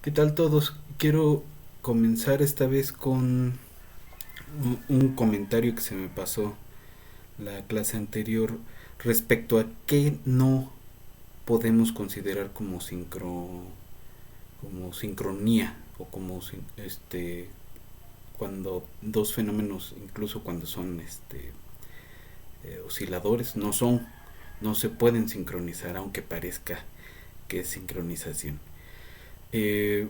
¿Qué tal todos? Quiero comenzar esta vez con un comentario que se me pasó la clase anterior respecto a qué no podemos considerar como como sincronía o como cuando dos fenómenos, incluso cuando son osciladores, no se pueden sincronizar aunque parezca que es sincronización. Eh,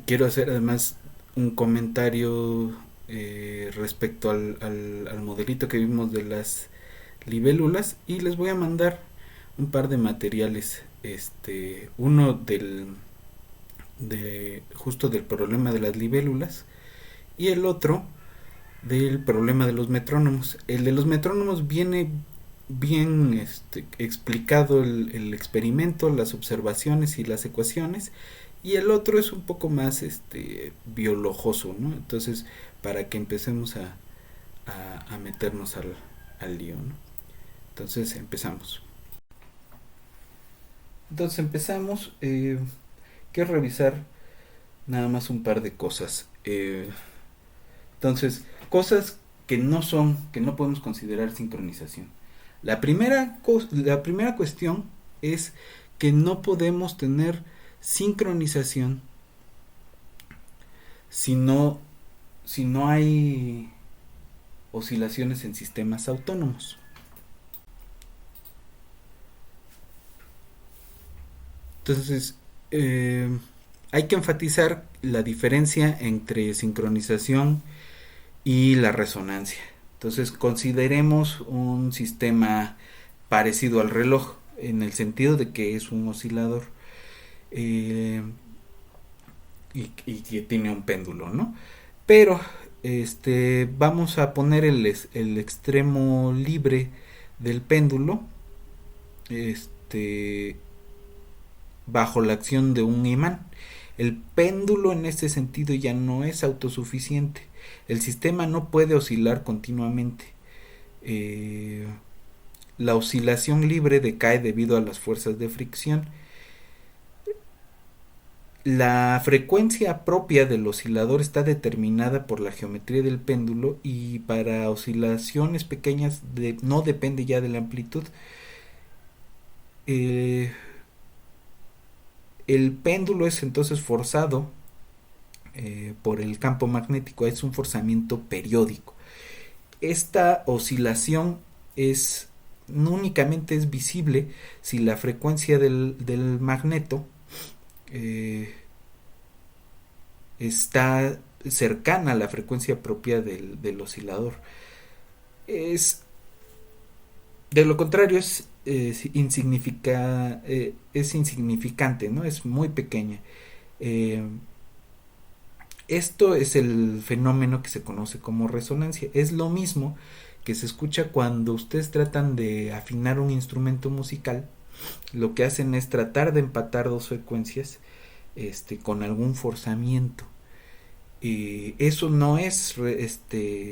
Quiero hacer además un comentario respecto al modelito que vimos de las libélulas y les voy a mandar un par de materiales. Uno de justo del problema de las libélulas y el otro del problema de los metrónomos. El de los metrónomos viene bien explicado el experimento, las observaciones y las ecuaciones, y el otro es un poco más biolojoso, ¿no? Entonces, para que empecemos a meternos al lío, ¿no? Entonces, empezamos. Entonces, empezamos. Quiero revisar nada más un par de cosas. Entonces, cosas que no podemos considerar sincronización. La primera cuestión es que no podemos tener sincronización si no, si no hay oscilaciones en sistemas autónomos. Entonces, eh, hay que enfatizar la diferencia entre sincronización y la resonancia. Entonces, consideremos un sistema parecido al reloj, en el sentido de que es un oscilador eh, y que tiene un péndulo, ¿no? Pero vamos a poner el extremo libre del péndulo este, bajo la acción de un imán. El péndulo en este sentido ya no es autosuficiente. El sistema no puede oscilar continuamente. Eh, la oscilación libre decae debido a las fuerzas de fricción. La frecuencia propia del oscilador está determinada por la geometría del péndulo y para oscilaciones pequeñas no depende ya de la amplitud. Eh, el péndulo es entonces forzado por el campo magnético, es un forzamiento periódico. Esta oscilación es no únicamente es visible si la frecuencia del magneto eh, está cercana a la frecuencia propia del oscilador. Es, de lo contrario, es insignificante, ¿no? Es muy pequeña. Eh, Esto es el fenómeno que se conoce como resonancia. Es lo mismo que se escucha cuando ustedes tratan de afinar un instrumento musical. Lo que hacen es tratar de empatar dos frecuencias con algún forzamiento. Eso no es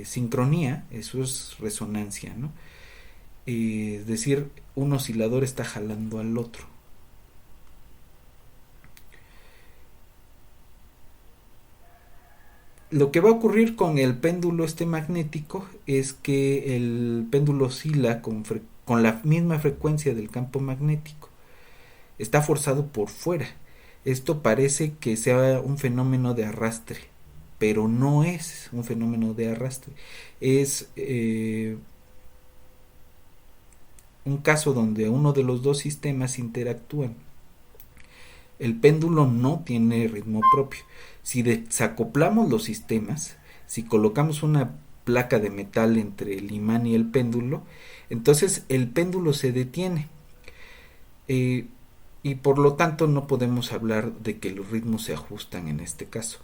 sincronía, eso es resonancia, ¿no? Es decir, un oscilador está jalando al otro. Lo que va a ocurrir con el péndulo magnético es que el péndulo oscila con la misma frecuencia del campo magnético. Está forzado por fuera. Esto parece que sea un fenómeno de arrastre, pero no es un fenómeno de arrastre. Es un caso donde uno de los dos sistemas interactúan. El péndulo no tiene ritmo propio. Si desacoplamos los sistemas, si colocamos una placa de metal entre el imán y el péndulo, entonces el péndulo se detiene. Eh, y por lo tanto no podemos hablar de que los ritmos se ajustan en este caso.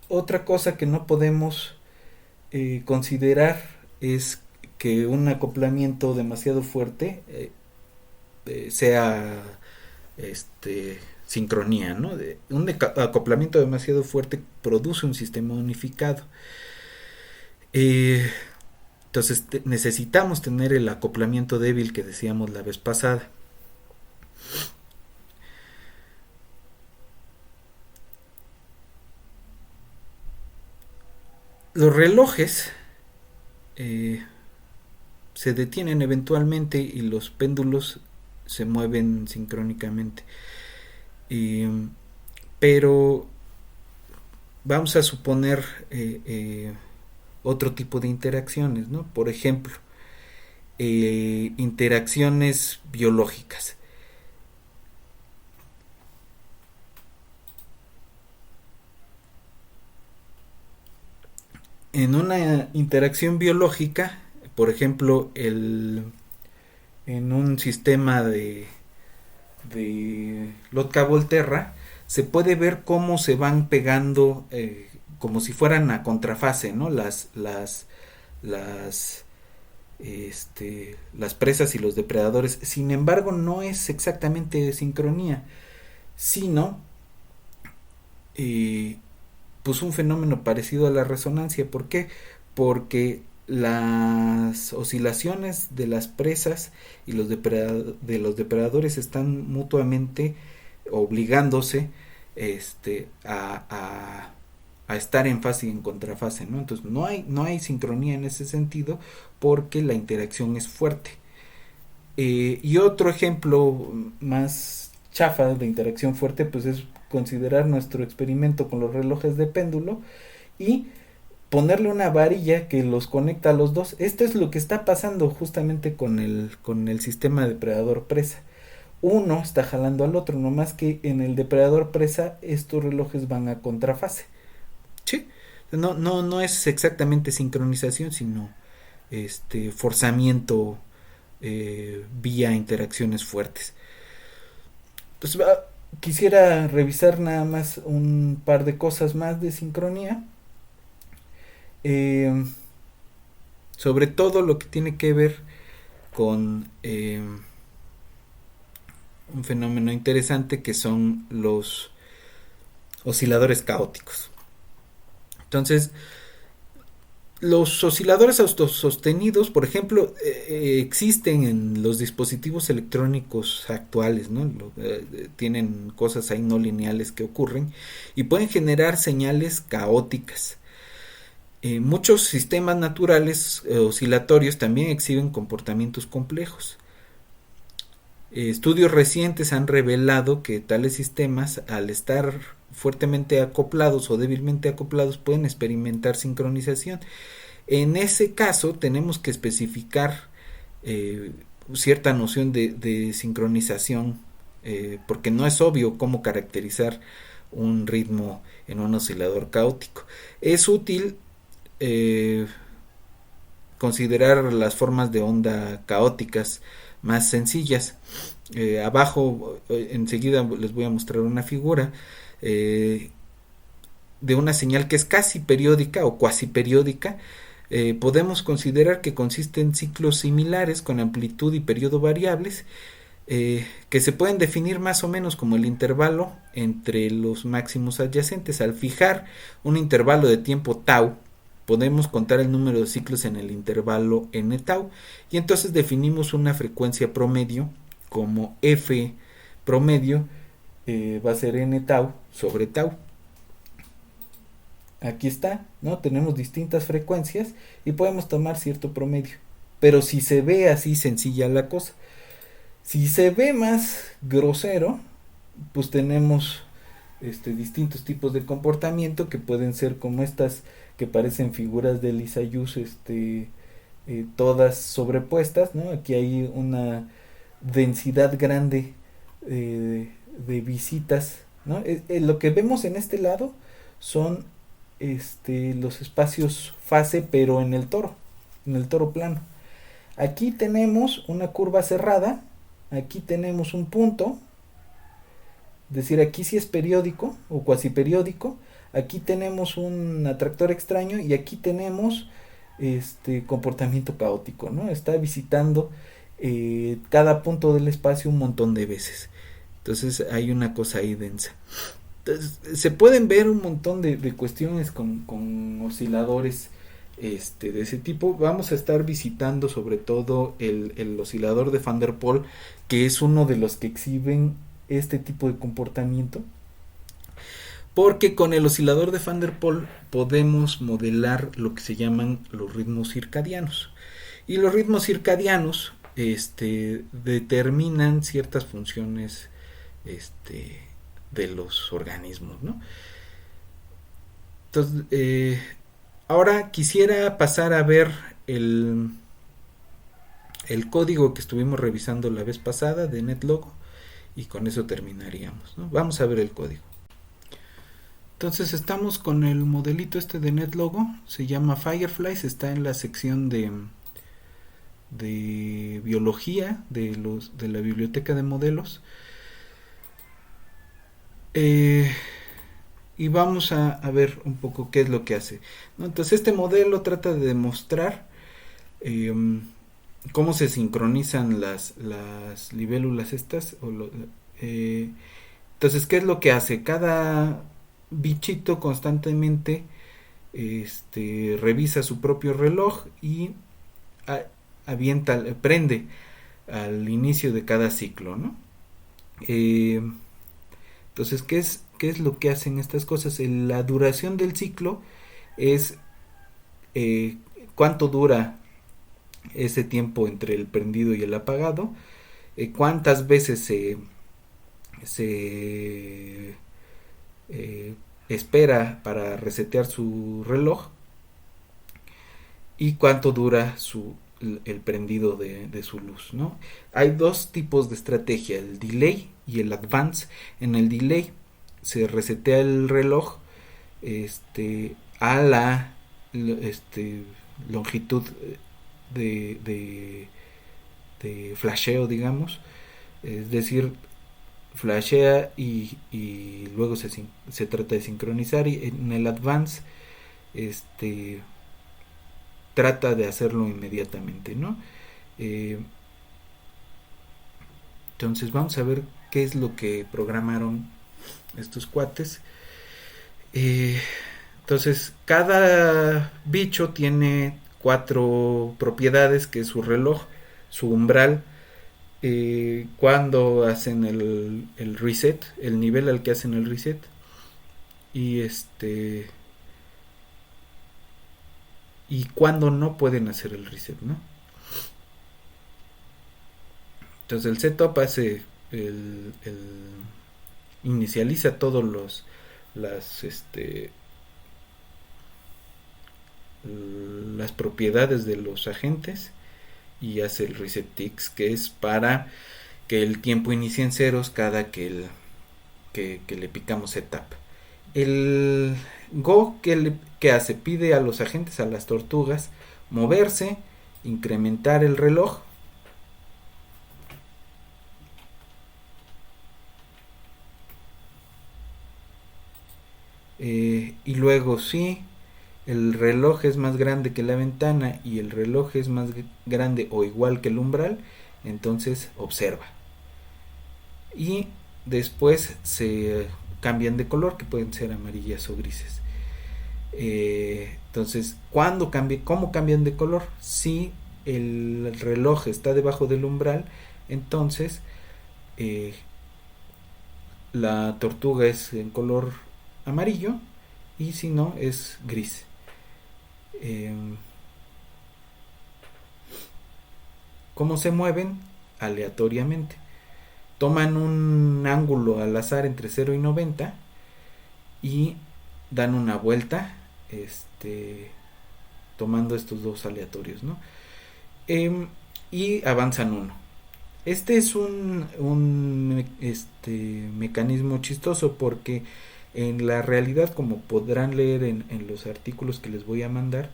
Otra cosa que no podemos considerar es que un acoplamiento demasiado fuerte sea sincronía, ¿no? Un acoplamiento demasiado fuerte produce un sistema unificado. Eh, entonces necesitamos tener el acoplamiento débil que decíamos la vez pasada. Los relojes eh, se detienen eventualmente y los péndulos se mueven sincrónicamente. Eh, pero vamos a suponer otro tipo de interacciones, ¿no? Por ejemplo, interacciones biológicas. En una interacción biológica, por ejemplo, en un sistema de Lotka-Volterra, se puede ver cómo se van pegando como si fueran a contrafase, ¿no? Las, las presas y los depredadores. Sin embargo, no es exactamente de sincronía, sino eh, pues un fenómeno parecido a la resonancia. ¿Por qué? Porque las oscilaciones de las presas y de los depredadores están mutuamente obligándose a estar en fase y en contrafase, ¿no? Entonces no hay sincronía en ese sentido porque la interacción es fuerte. Y otro ejemplo más chafa de interacción fuerte pues es considerar nuestro experimento con los relojes de péndulo y ponerle una varilla que los conecta a los dos. Esto es lo que está pasando justamente con el sistema depredador presa. Uno está jalando al otro, nomás que en el depredador presa estos relojes van a contrafase. Sí, no es exactamente sincronización, sino forzamiento vía interacciones fuertes. Entonces quisiera revisar nada más un par de cosas más de sincronía. Eh, Sobre todo lo que tiene que ver con un fenómeno interesante que son los osciladores caóticos. Entonces, los osciladores autosostenidos, por ejemplo, existen en los dispositivos electrónicos actuales, ¿no? Tienen cosas ahí no lineales que ocurren y pueden generar señales caóticas. Muchos sistemas naturales oscilatorios también exhiben comportamientos complejos. Estudios recientes han revelado que tales sistemas, al estar fuertemente acoplados o débilmente acoplados, pueden experimentar sincronización. En ese caso tenemos que especificar eh, cierta noción de sincronización, porque no es obvio cómo caracterizar un ritmo en un oscilador caótico. Es útil eh, considerar las formas de onda caóticas más sencillas. Abajo enseguida les voy a mostrar una figura de una señal que es casi periódica o cuasi periódica. Podemos considerar que consiste en ciclos similares con amplitud y periodo variables, que se pueden definir más o menos como el intervalo entre los máximos adyacentes. Al fijar un intervalo de tiempo tau, podemos contar el número de ciclos en el intervalo n tau y entonces definimos una frecuencia promedio como f promedio va a ser n tau sobre tau. Aquí está, ¿no? Tenemos distintas frecuencias y podemos tomar cierto promedio. Pero si se ve así sencilla la cosa, si se ve más grosero, pues tenemos distintos tipos de comportamiento que pueden ser como estas que parecen figuras de Lissajous, todas sobrepuestas, ¿no? Aquí hay una densidad grande de visitas, ¿no? Lo que vemos en este lado son los espacios fase, pero en el toro plano. Aquí tenemos una curva cerrada, aquí tenemos un punto, es decir, aquí sí es periódico o cuasi periódico, aquí tenemos un atractor extraño y aquí tenemos comportamiento caótico, ¿no? Está visitando cada punto del espacio un montón de veces. Entonces hay una cosa ahí densa. Entonces, se pueden ver un montón de cuestiones con osciladores de ese tipo. Vamos a estar visitando sobre todo el oscilador de Van der Pol, que es uno de los que exhiben este tipo de comportamiento. porque con el oscilador de Van der Pol podemos modelar lo que se llaman los ritmos circadianos. Y los ritmos circadianos determinan ciertas funciones de los organismos, ¿no? Entonces, ahora quisiera pasar a ver el código que estuvimos revisando la vez pasada de NetLogo, y con eso terminaríamos, ¿no? Vamos a ver el código. Entonces estamos con el modelito de NetLogo, se llama Fireflies, está en la sección de biología de la biblioteca de modelos. Y vamos a ver un poco qué es lo que hace, ¿no? Entonces este modelo trata de demostrar cómo se sincronizan las libélulas estas. Entonces, ¿qué es lo que hace? Cada bichito constantemente revisa su propio reloj y prende al inicio de cada ciclo, ¿no? Entonces, ¿qué es lo que hacen estas cosas? La duración del ciclo es cuánto dura ese tiempo entre el prendido y el apagado, cuántas veces se espera para resetear su reloj y cuánto dura el prendido de su luz, ¿no? Hay dos tipos de estrategia, el delay y el advance. En el delay se resetea el reloj a la longitud de flasheo, digamos, es decir, flashea y luego se trata de sincronizar, y en el advance trata de hacerlo inmediatamente, ¿no? Entonces vamos a ver qué es lo que programaron estos cuates. Entonces cada bicho tiene 4 propiedades, que es su reloj, su umbral, cuando hacen el reset, el nivel al que hacen el reset, y y cuando no pueden hacer el reset, ¿no? Entonces el setup hace inicializa todos las propiedades de los agentes y hace el reset ticks, que es para que el tiempo inicie en ceros cada que le picamos setup. El Go que hace, pide a los agentes, a las tortugas, moverse, incrementar el reloj, y luego si el reloj es más grande que la ventana y el reloj es más grande o igual que el umbral, entonces observa, y después se cambian de color, que pueden ser amarillas o grises. Entonces, ¿cómo cambian de color? Si el reloj está debajo del umbral, entonces la tortuga es en color amarillo, y si no, es gris. ¿Cómo se mueven? Aleatoriamente. Toman un ángulo al azar entre 0 y 90 y dan una vuelta tomando estos dos aleatorios, ¿no? Y avanzan uno. Este es un mecanismo chistoso, porque en la realidad, como podrán leer en los artículos que les voy a mandar,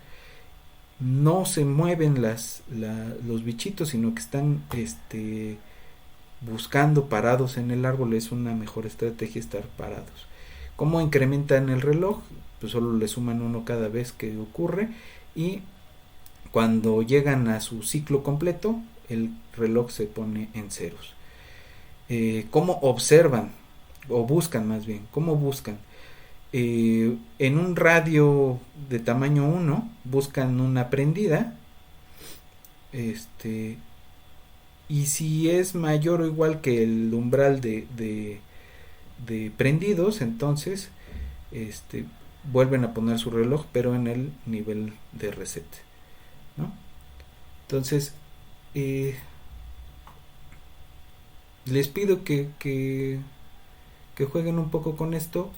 no se mueven los bichitos, sino que están buscando parados en el árbol. Es una mejor estrategia estar parados. ¿Cómo incrementan el reloj? Pues solo le suman uno cada vez que ocurre, y cuando llegan a su ciclo completo, el reloj se pone en ceros. ¿Cómo observan? O buscan, más bien, ¿cómo buscan? En un radio de tamaño 1 buscan una prendida, y si es mayor o igual que el umbral de prendidos, entonces este, vuelven a poner su reloj, pero en el nivel de reset, ¿no? Entonces, eh, les pido que jueguen un poco con esto.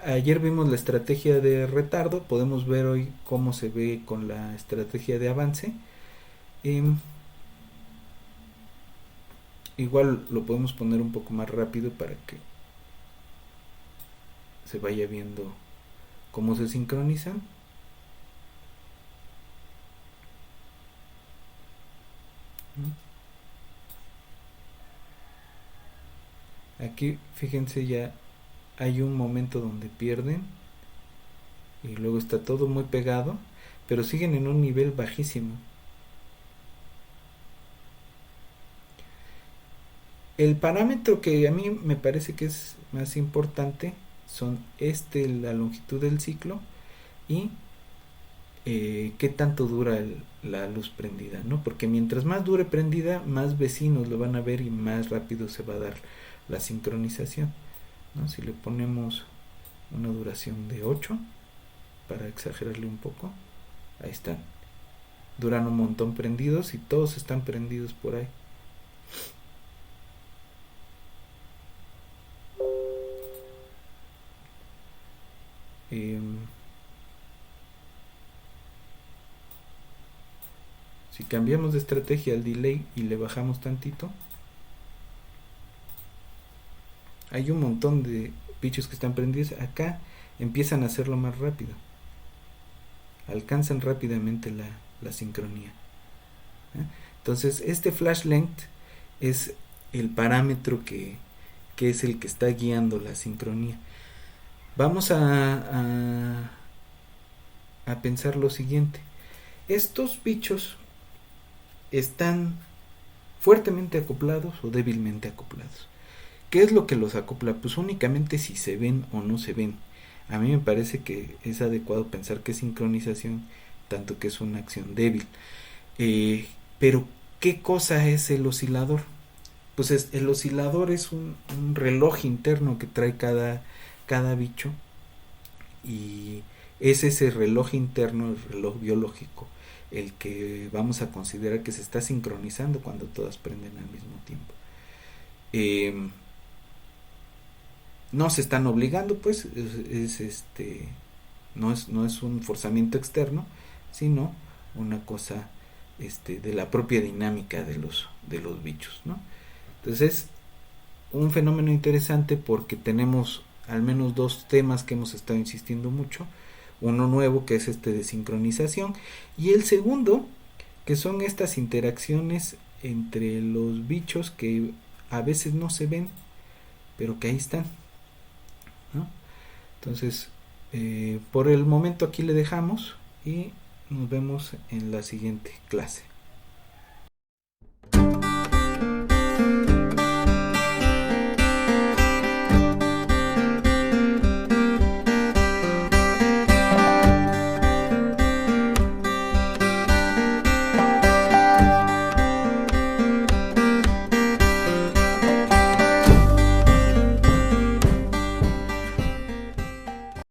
Ayer vimos la estrategia de retardo, podemos ver hoy cómo se ve con la estrategia de avance. Eh, Igual lo podemos poner un poco más rápido para que se vaya viendo cómo se sincronizan. Aquí fíjense, ya hay un momento donde pierden y luego está todo muy pegado, pero siguen en un nivel bajísimo. El parámetro que a mí me parece que es más importante son la longitud del ciclo y qué tanto dura la luz prendida, ¿no? Porque mientras más dure prendida, más vecinos lo van a ver y más rápido se va a dar la sincronización, ¿no? Si le ponemos una duración de 8 para exagerarle un poco, ahí están, duran un montón prendidos y todos están prendidos por ahí. Eh, si cambiamos de estrategia al delay y le bajamos tantito, hay un montón de bichos que están prendidos. Acá empiezan a hacerlo más rápido, alcanzan rápidamente la sincronía, ¿eh? Entonces este flash length es el parámetro que es el que está guiando la sincronía. Vamos a pensar lo siguiente. Estos bichos están fuertemente acoplados o débilmente acoplados. ¿Qué es lo que los acopla? Pues únicamente si se ven o no se ven. A mí me parece que es adecuado pensar que es sincronización, tanto que es una acción débil. Pero, ¿qué cosa es el oscilador? Pues el oscilador es un reloj interno que trae cada bicho, y es ese reloj interno, el reloj biológico, el que vamos a considerar que se está sincronizando cuando todas prenden al mismo tiempo. Eh, no se están obligando, pues no es un forzamiento externo, sino una cosa de la propia dinámica de los bichos, ¿no? Entonces, un fenómeno interesante porque tenemos al menos dos temas que hemos estado insistiendo mucho. Uno nuevo, que es de sincronización, y el segundo, que son estas interacciones entre los bichos que a veces no se ven, pero que ahí están, ¿no? Entonces, por el momento aquí le dejamos y nos vemos en la siguiente clase.